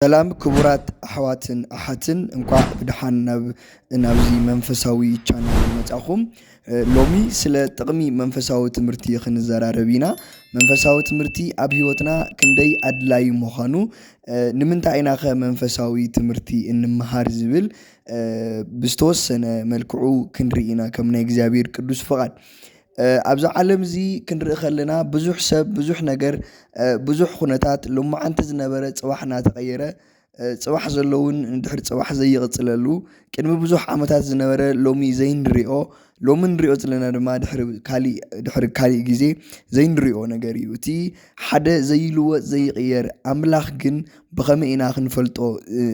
ሰላም ክቡራት ኣሕዋትን ኣሓትን እንኳዕ ብድሓን ናብዚ መንፈሳዊ ቻናል መጻኹም ሎሚ ስለ ጥቕሚ መንፈሳዊ ትምህርቲ ክንዘራረብ ኢና። መንፈሳዊ ትምህርቲ ኣብ ህይወትና ክንደይ ኣድላይ ምዃኑ ንምንታይ ኢና ኸ መንፈሳዊ ትምህርቲ እንመሃር ዝብል ብዝተወሰነ መልክዑ ክንርኢ ኢና ከም ናይ እግዚአብሔር ቅዱስ ፍቓድ። ኣብዚ ዓለም እዚ ክንርኢ ከለና ብዙሕ ሰብ ብዙሕ ነገር ብዙሕ ኩነታት ሎማዓንቲ ዝነበረ ፅባሕ እናተቐየረ ፅባሕ ዘለውን እንድሕር ፅባሕ ዘይቕፅለሉ ቅድሚ ብዙሕ ዓመታት ዝነበረ ሎሚ ዘይንሪኦ ሎሚ ንሪኦ ዘለና ድማ ድሕሪ ካሊእ ግዜ ዘይንሪኦ ነገር እዩ። እቲ ሓደ ዘይልወጥ ዘይቕየር ኣምላኽ ግን ብኸመይ ኢና ክንፈልጦ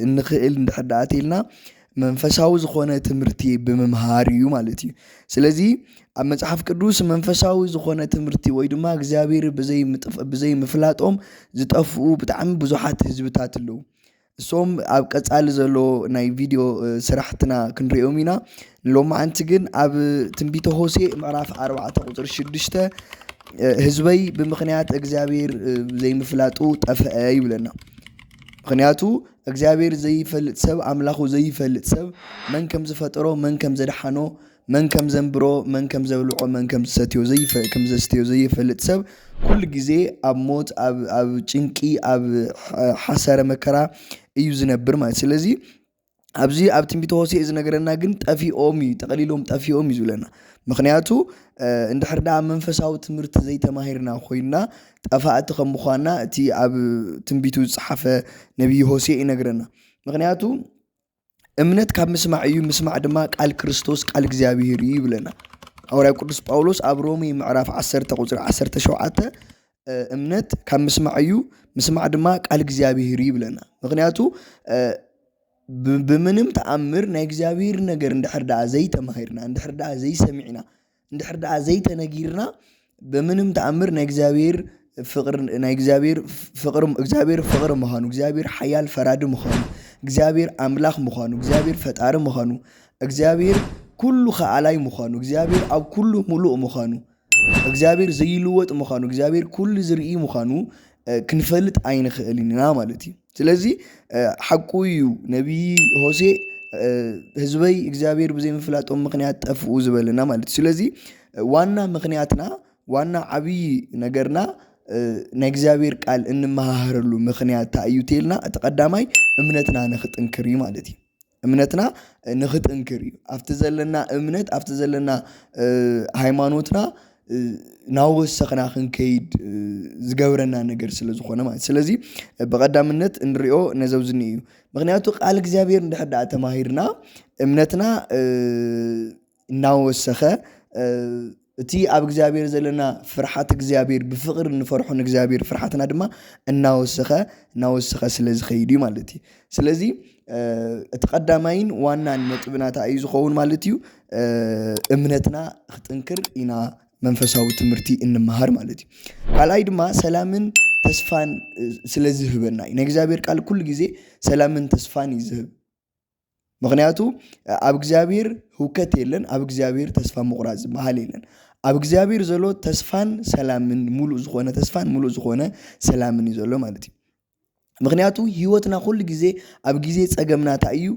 እንኽእል እንድሕር ደኣ እንተኢልና መንፈሳዊ ዝኾነ ትምህርቲ ብምምሃር እዩ ማለት እዩ። ስለዚ ኣብ መጽሓፍ ቅዱስ መንፈሳዊ ዝኾነ ትምህርቲ ወይ ድማ እግዚአብሔር ብዘይ ምፍላጦም ዝጠፍኡ ብጣዕሚ ብዙሓት ህዝብታት ኣለዉ። እሶም ኣብ ቀጻሊ ዘሎ ናይ ቪድዮ ስራሕትና ክንሪኦም ኢና። ሎማዓንቲ ግን ኣብ ትንቢተ ሆሴዕ ምዕራፍ 4 ቁፅሪ 6 ህዝበይ ብምኽንያት እግዚአብሔር ዘይምፍላጡ ጠፍአ ይብለና። ምክንያቱ እግዚአብሔር ዘይፈልጥ ሰብ ኣምላኹ ዘይፈልጥ ሰብ መን ከም ዝፈጠሮ መን ከም ዘድሓኖ መን ከም ዘንብሮ መን ከም ዘብልዖ መን ከም ዘስተዮ ዘይፈልጥ ሰብ ኩሉ ግዜ ኣብ ሞት ኣብ ጭንቂ ኣብ ሓሰረ መከራ እዩ ዝነብር ማለት። ስለዚ ኣብዚ ኣብ ትንቢተ ሆሴዕ ዝነገረና ግን ጠፊኦም እዩ ጠቕሊሎም ጠፊኦም እዩ ዝብለና። ምክንያቱ እንድሕር ደኣ መንፈሳዊ ትምህርቲ ዘይተማሂርና ኮይና ጠፋእቲ ከም ምዃንና እቲ ኣብ ትንቢቱ ዝፀሓፈ ነቢይ ሆሴዕ ይነግረና። ምክንያቱ እምነት ካብ ምስማዕ እዩ፣ ምስማዕ ድማ ቃል ክርስቶስ ቃል እግዚአብሔር እዩ ይብለና። ሐዋርያው ቅዱስ ጳውሎስ ኣብ ሮሜ ምዕራፍ 10 ቁፅሪ 17 እምነት ካብ ምስማዕ እዩ፣ ምስማዕ ድማ ቃል እግዚአብሔር እዩ ይብለና። ምክንያቱ ብምንም ተኣምር ናይ እግዚአብሔር ነገር እንድሕር ደኣ ዘይተማሂርና እንድሕር ደኣ ዘይሰሚዕና እንድሕር ደኣ ዘይተነጊርና ብምንም ተኣምር ናይ እግዚአብሔር ፍቅሪ ምዃኑ እግዚአብሔር ሓያል ፈራዲ ምዃኑ እግዚአብሔር ኣምላኽ ምዃኑ እግዚአብሔር ፈጣሪ ምዃኑ እግዚአብሔር ኩሉ ኸኣላይ ምዃኑ እግዚአብሔር ኣብ ኩሉ ሙሉእ ምዃኑ እግዚአብሔር ዘይልወጥ ምዃኑ እግዚአብሔር ኩሉ ዝርኢ ምዃኑ ክንፈልጥ ኣይንኽእልን ኢና ማለት እዩ። ስለዚ ሓቁ እዩ ነቢይ ሆሴዕ ህዝበይ እግዚአብሔር ብዘይምፍላጦም ምክንያት ጠፍኡ ዝበለና ማለት እዩ። ስለዚ ዋና ምክንያትና ዋና ዓብይ ነገርና ናይ እግዚአብሔር ቃል እንመሃረሉ ምክንያት እዩ ተይልና እቲ ቀዳማይ እምነትና ንኽጥንክር እዩ ማለት እዩ። እምነትና ንኽጥንክር እዩ ኣብቲ ዘለና እምነት ኣብቲ ዘለና ሃይማኖትና ናወሰኽና ክንከይድ ዝገብረና ነገር ስለ ዝኾነ ማለት። ስለዚ ብቐዳምነት እንሪኦ ነዘውዝኒ እዩ። ምክንያቱ ቃል እግዚአብሔር እንድሕር ደኣ ተማሂርና እምነትና እናወሰኸ እቲ ኣብ እግዚአብሔር ዘለና ፍርሓት እግዚአብሔር ብፍቅሪ ንፈርሖ ንእግዚአብሔር ፍርሓትና ድማ እናወሰኸ ስለ ዝኸይድ እዩ ማለት እዩ። ስለዚ እቲ ቀዳማይን ዋናን ነጥብና እንታይ እዩ ዝኸውን ማለት እዩ እምነትና ክጥንክር ኢና መንፈሳዊ ትምህርቲ እንመሃር ማለት እዩ። ካልኣይ ድማ ሰላምን ተስፋን ስለ ዝህበና እዩ። ናይ እግዚአብሔር ቃል ኩሉ ግዜ ሰላምን ተስፋን እዩ ዝህብ። ምክንያቱ ኣብ እግዚአብሔር ህውከት የለን፣ ኣብ እግዚአብሔር ተስፋ ምቁራፅ ዝበሃል የለን። ኣብ እግዚአብሔር ዘሎ ተስፋን ሰላምን ሙሉእ ዝኾነ ተስፋን ሙሉእ ዝኾነ ሰላምን እዩ ዘሎ ማለት እዩ። ምክንያቱ ህይወትና ኩሉ ግዜ ኣብ ግዜ ፀገምና እንታይ እዩ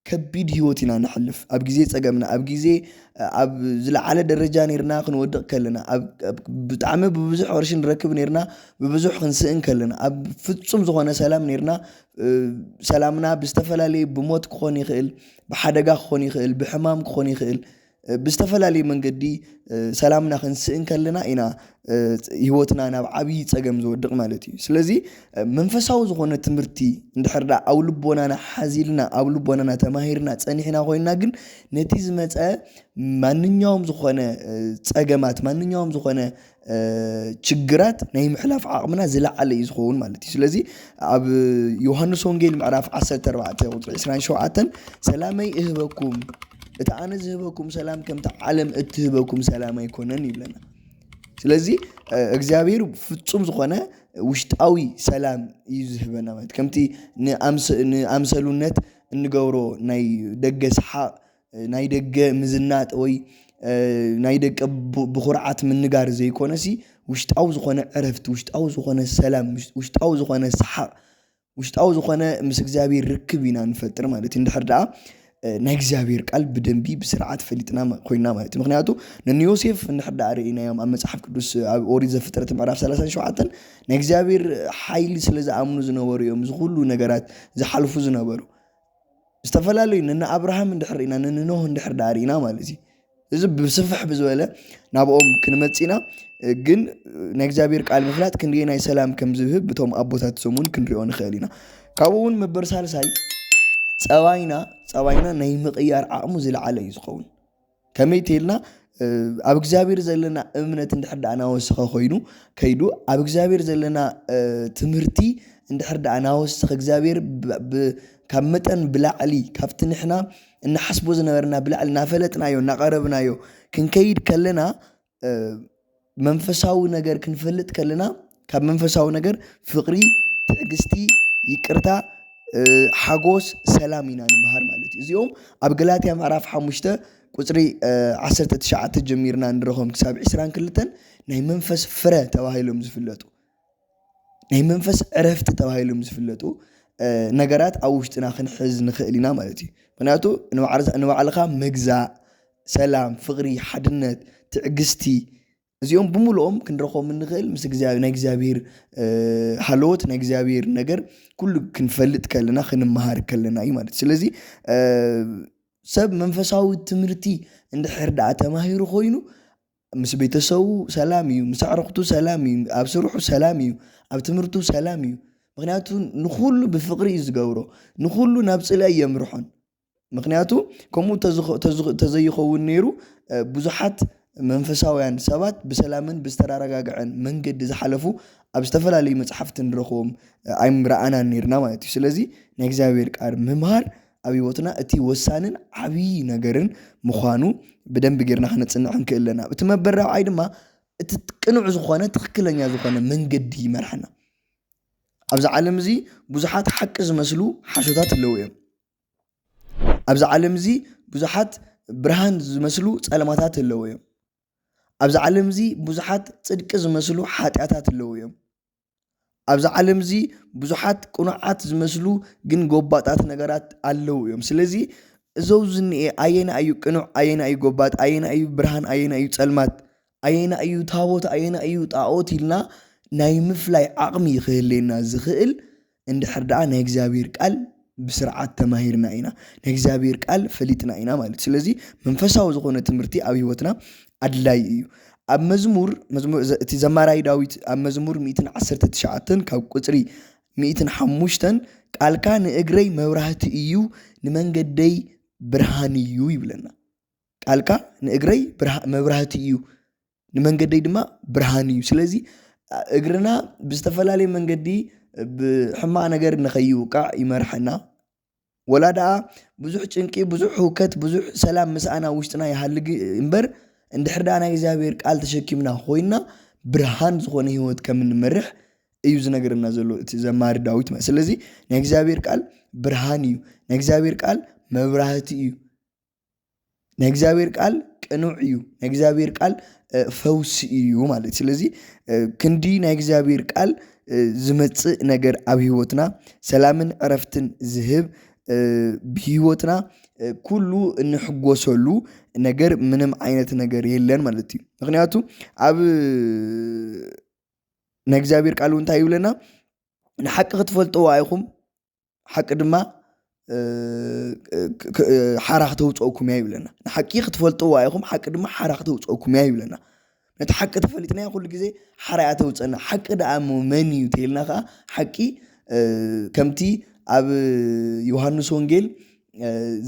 ከቢድ ህይወት ኢና ንሕልፍ። ኣብ ግዜ ፀገምና ኣብ ግዜ ኣብ ዝለዓለ ደረጃ ነርና ክንወድቕ ከለና ብጣዕሚ ብብዙሕ ቅርሺ ንረክብ ነርና ብብዙሕ ክንስእን ከለና ኣብ ፍጹም ዝኾነ ሰላም ነርና ሰላምና ብዝተፈላለየ ብሞት ክኾን ይኽእል፣ ብሓደጋ ክኾን ይኽእል፣ ብሕማም ክኾን ይኽእል ብዝተፈላለየ መንገዲ ሰላምና ክንስእን ከለና ኢና ህይወትና ናብ ዓብይ ፀገም ዝወድቕ ማለት እዩ። ስለዚ መንፈሳዊ ዝኾነ ትምህርቲ እንድሕር ደኣ ኣብ ልቦናና ሓዚልና ኣብ ልቦናና ተማሂርና ፀኒሕና ኮይና ግን ነቲ ዝመፀ ማንኛውም ዝኾነ ፀገማት ማንኛውም ዝኾነ ችግራት ናይ ምሕላፍ ዓቕምና ዝለዓለ እዩ ዝኸውን ማለት እዩ። ስለዚ ኣብ ዮሃንስ ወንጌል ምዕራፍ 14 ቁፅሪ 27 ሰላመይ እህበኩም እቲ ኣነ ዝህበኩም ሰላም ከምቲ ዓለም እትህበኩም ሰላም ኣይኮነን ይብለና። ስለዚ እግዚአብሔር ፍጹም ዝኾነ ውሽጣዊ ሰላም እዩ ዝህበና ማለት ከምቲ ንኣምሰሉነት እንገብሮ ናይ ደገ ሰሓቕ ናይ ደገ ምዝናጥ ወይ ናይ ደገ ብኹርዓት ምንጋር ዘይኮነሲ ውሽጣዊ ዝኾነ ዕረፍቲ ውሽጣዊ ዝኾነ ሰላም ውሽጣዊ ዝኾነ ሰሓቕ ውሽጣዊ ዝኾነ ምስ እግዚአብሔር ርክብ ኢና ንፈጥር ማለት እዩ እንድሕር ደኣ ናይ እግዚአብሔር ቃል ብደንቢ ብስርዓት ፈሊጥና ኮይና ማለት እዩ ምክንያቱ ንዮሴፍ እንድሕር ደኣ ርኢናዮም ኣብ መጽሓፍ ቅዱስ ኣብ ኦሪት ዘፍጥረት ምዕራፍ 37 ናይ እግዚአብሔር ሓይሊ ስለ ዝኣምኑ ዝነበሩ እዮም ዝኩሉ ነገራት ዝሓልፉ ዝነበሩ ዝተፈላለዩ ንና አብርሃም እንድሕር ኢና ንኖህ እንድሕር ደኣ ርኢና ማለት እዩ እዚ ብስፍሕ ብዝበለ ናብኦም ክንመፂና ግን ናይ እግዚአብሔር ቃል ምፍላጥ ክንደይ ናይ ሰላም ከም ዝህብ በቶም ኣቦታት ሰሙን ክንሪኦ ንኽእል ኢና ካብኡ እውን መበል ሳልሳይ ፀባይና ናይ ምቕያር ዓቕሙ ዝለዓለ እዩ ዝኸውን ከመይ ተልና ኣብ እግዚአብሔር ዘለና እምነት እንድሕር ደኣ ናወስኸ ኮይኑ ከይዱ ኣብ እግዚአብሔር ዘለና ትምህርቲ እንድሕር ደኣ ናወስኸ እግዚአብሔር ካብ መጠን ብላዕሊ ካብቲ ንሕና እናሓስቦ ዝነበርና ብላዕሊ ናፈለጥናዮ እናቐረብናዮ ክንከይድ ከለና መንፈሳዊ ነገር ክንፈልጥ ከለና ካብ መንፈሳዊ ነገር ፍቕሪ ትዕግስቲ ይቅርታ ሓጎስ ሰላም ኢና ንምሃር ማለት እዩ እዚኦም ኣብ ገላትያ ምዕራፍ 5 ቁጽሪ 19 ጀሚርና ንረኸም ክሳብ 22 ናይ መንፈስ ፍረ ተባሂሎም ዝፍለጡ ናይ መንፈስ ዕረፍቲ ተባሂሎም ዝፍለጡ ነገራት ኣብ ውሽጥና ክንሕዝ ንኽእል ኢና ማለት እዩ ምክንያቱ ንባዕልኻ ምግዛእ ሰላም ፍቕሪ ሓድነት ትዕግስቲ እዚኦም ብምልኦም ክንረኽቦም ንኽእል ምስ ናይ እግዚአብሔር ሃልዎት ናይ እግዚአብሔር ነገር ኩሉ ክንፈልጥ ከለና ክንመሃር ከለና እዩ ማለት ስለዚ ሰብ መንፈሳዊ ትምህርቲ እንድሕር ደኣ ተማሂሩ ኮይኑ ምስ ቤተሰቡ ሰላም እዩ ምስ ኣዕርኽቱ ሰላም እዩ ኣብ ስርሑ ሰላም እዩ ኣብ ትምህርቱ ሰላም እዩ ምክንያቱ ንኩሉ ብፍቕሪ እዩ ዝገብሮ ንኩሉ ናብ ጽላእ የምርሖን ምክንያቱ ከምኡ ተዘይኸውን ነይሩ ብዙሓት መንፈሳውያን ሰባት ብሰላምን ብዝተረጋግዐን መንገዲ ዝሓለፉ ኣብ ዝተፈላለዩ መጽሓፍቲ ንረኽቦም ኣይምረኣና ነርና ማለት እዩ ስለዚ ናይ እግዚአብሔር ቃል ምምሃር ኣብ ህይወትና እቲ ወሳንን ዓብይ ነገርን ምዃኑ ብደንብ ጌርና ክነጽንዕ ንክእል ኣለና እቲ መበራብዓይ ድማ እቲ ቅኑዕ ዝኾነ ትክክለኛ ዝኾነ መንገዲ ይመርሐና ኣብዚ ዓለም እዚ ብዙሓት ሓቂ ዝመስሉ ሓሾታት ኣለዉ እዮም ኣብዚ ዓለም እዚ ብዙሓት ብርሃን ዝመስሉ ጸለማታት ኣለዉ እዮም ኣብዚ ዓለም እዚ ብዙሓት ጽድቂ ዝመስሉ ሓጢያታት ኣለዉ እዮም ኣብዚ ዓለም እዚ ብዙሓት ቁኑዓት ዝመስሉ ግን ጎባጣት ነገራት ኣለዉ እዮም ስለዚ እዘው ዝኒኤ ኣየና እዩ ቅኑዕ ኣየና እዩ ጎባጥ ኣየና እዩ ብርሃን ኣየና እዩ ጸልማት ኣየና እዩ ታቦት ኣየና እዩ ጣዖት ኢልና ናይ ምፍላይ ዓቕሚ ይኽህለና ዝኽእል እንድሕር ደኣ ናይ እግዚአብሔር ቃል ብስርዓት ተማሂርና ኢና ናይ እግዚአብሔር ቃል ፈሊጥና ኢና ማለት ስለዚ መንፈሳዊ ዝኾነ ትምህርቲ ኣብ ህይወትና ኣድላይ እዩ ኣብ መዝሙር እቲ ዘማራይ ዳዊት ኣብ መዝሙር 119 ካብ ቁጽሪ 105 ቃልካ ንእግረይ መብራህቲ እዩ ንመንገደይ ብርሃን እዩ ይብለና ቃልካ ንእግረይ መብራህቲ እዩ ንመንገደይ ድማ ብርሃን እዩ ስለዚ እግርና ብዝተፈላለየ መንገዲ ብሕማቕ ነገር ንኸይውቃዕ ይመርሐና ወላ ደኣ ብዙሕ ጭንቂ ብዙሕ ህውከት ብዙሕ ሰላም ምስኣና ውሽጥና ይሃልግ እምበር እንድሕር ደኣ ናይ እግዚአብሔር ቃል ተሸኪምና ኮይና ብርሃን ዝኾነ ህይወት ከም እንመርሕ እዩ ዝነገረና ዘሎ እቲ ዘማሪ ዳዊት ስለዚ ናይ እግዚአብሔር ቃል ብርሃን እዩ ናይ እግዚአብሔር ቃል መብራህቲ እዩ ናይ እግዚአብሔር ቃል ቅኑዕ እዩ ናይ እግዚአብሔር ቃል ፈውሲ እዩ ማለት ስለዚ ክንዲ ናይ እግዚአብሔር ቃል ዝመጽእ ነገር ኣብ ህይወትና ሰላምን ዕረፍትን ዝህብ ብህይወትና ኩሉ እንሕጎሰሉ ነገር ምንም ዓይነት ነገር የለን ማለት እዩ ምክንያቱ ኣብ ናይ እግዚአብሔር ቃል እንታይ ይብለና ንሓቂ ክትፈልጥዎ ኣይኹም ሓቂ ድማ ሓራኽ ተውፅኦኩም እያ ይብለና ንሓቂ ክትፈልጥዎ ኣይኹም ሓቂ ድማ ሓራኽ ተውፅኦኩም እያ ይብለና ነቲ ሓቂ ተፈሊጥና ኩሉ ግዜ ሓራያ ተውፅአና ሓቂ ደኣ መን እዩ ተይልና ከዓ ሓቂ ከምቲ ኣብ ዮሃንስ ወንጌል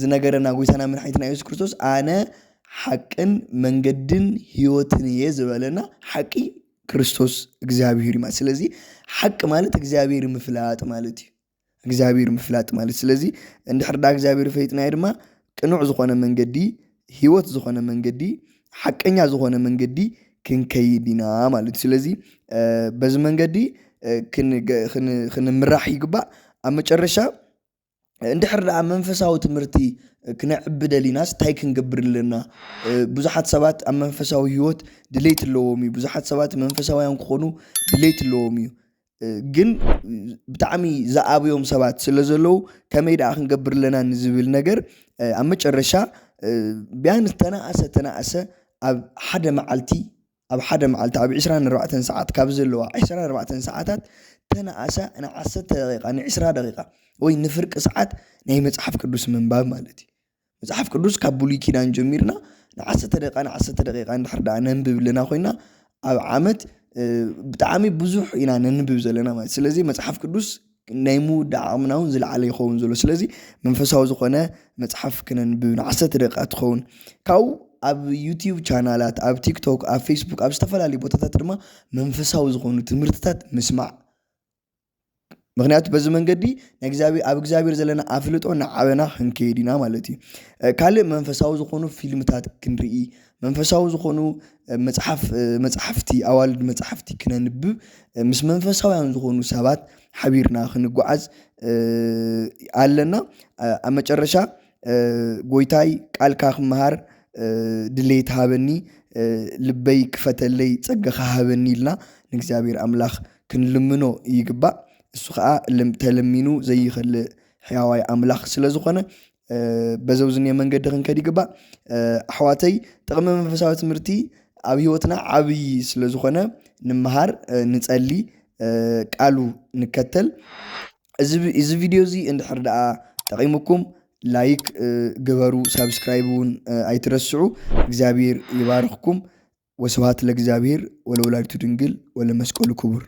ዝነገረና ጎይታና መድሓኒትና ኢየሱስ ክርስቶስ ኣነ ሓቅን መንገድን ህይወትን እየ ዝበለና ሓቂ ክርስቶስ እግዚአብሔር ማለት ስለዚ ሓቂ ማለት እግዚአብሔር ምፍላጥ ማለት እዩ እግዚአብሔር ምፍላጥ ማለት ስለዚ እንድሕር ደኣ እግዚአብሔር ፈይጥና ድማ ቅኑዕ ዝኾነ መንገዲ ህይወት ዝኾነ መንገዲ ሓቀኛ ዝኾነ መንገዲ ክንከይድ ኢና ማለት ስለዚ በዚ መንገዲ ክንምራሕ ይግባእ ኣብ መጨረሻ እንድሕር ደኣ መንፈሳዊ ትምህርቲ ክነዕብድ ደሊናስ እንታይ ክንገብር ኣለና ብዙሓት ሰባት ኣብ መንፈሳዊ ህይወት ድሌት ኣለዎም እዩ ብዙሓት ሰባት መንፈሳውያን ክኾኑ ድሌት ኣለዎም እዩ ግን ብጣዕሚ ዝኣብዮም ሰባት ስለ ዘለው ከመይ ደኣ ክንገብር ኣለና ንዝብል ነገር ኣብ መጨረሻ ቢያንስ ተናእሰ ኣብ ሓደ መዓልቲ ኣብ 24 ሰዓት ካብ ዘለዋ 24 ሰዓታት ተናእሰ ን10 ደቂቃ ን20 ደቂቃ ወይ ንፍርቂ ሰዓት ናይ መጽሓፍ ቅዱስ ምንባብ ማለት እዩ። መጽሓፍ ቅዱስ ካብ ብሉይ ኪዳን ጀሚርና ን10 ደቂቃ እንድሕር ደኣ ነንብብ ለና ኮይና ኣብ ዓመት ብጣዕሚ ብዙሕ ኢና ነንብብ ዘለና ማለት። ስለዚ መጽሓፍ ቅዱስ ናይ ምውዳእ ዓቕምና እውን ዝለዓለ ይኸውን ዘሎ። ስለዚ መንፈሳዊ ዝኾነ መጽሓፍ ክነንብብ ን10 ደቂቃ ትኸውን። ካብኡ ኣብ ዩቲዩብ ቻናላት ኣብ ቲክቶክ ኣብ ፌስቡክ ኣብ ዝተፈላለዩ ቦታታት ድማ መንፈሳዊ ዝኾኑ ትምህርትታት ምስማዕ ምክንያቱ በዚ መንገዲ ኣብ እግዚአብሔር ዘለና ኣፍልጦ ንዓበና ክንከይድ ኢና ማለት እዩ። ካልእ መንፈሳዊ ዝኾኑ ፊልምታት ክንርኢ መንፈሳዊ ዝኾኑ መጽሓፍቲ ኣዋልድ መጽሓፍቲ ክነንብብ ምስ መንፈሳውያን ዝኾኑ ሰባት ሓቢርና ክንጓዓዝ ኣለና። ኣብ መጨረሻ ጎይታይ ቃልካ ክመሃር ድሌት ሃበኒ ልበይ ክፈተለይ ፀጋ ሃበኒ ኢልና ንእግዚአብሔር ኣምላኽ ክንልምኖ ይግባእ። እሱ ከዓ ተለሚኑ ዘይኽልእ ሕያዋይ ኣምላኽ ስለ ዝኾነ በዘውዝንየ መንገዲ ክንከድ ይግባእ። ኣሕዋተይ ጥቕሚ መንፈሳዊ ትምህርቲ ኣብ ሂወትና ዓብይ ስለ ዝኾነ ንምሃር ንጸሊ ቃሉ ንከተል። እዚ ቪድዮ እዚ እንድሕር ደኣ ጠቒሙኩም ላይክ ግበሩ፣ ሰብስክራይብ እውን ኣይትረስዑ። እግዚአብሔር ይባርኽኩም። ወስብሐት ለእግዚአብሔር ወለወላዲቱ ድንግል ወለመስቀሉ ክቡር።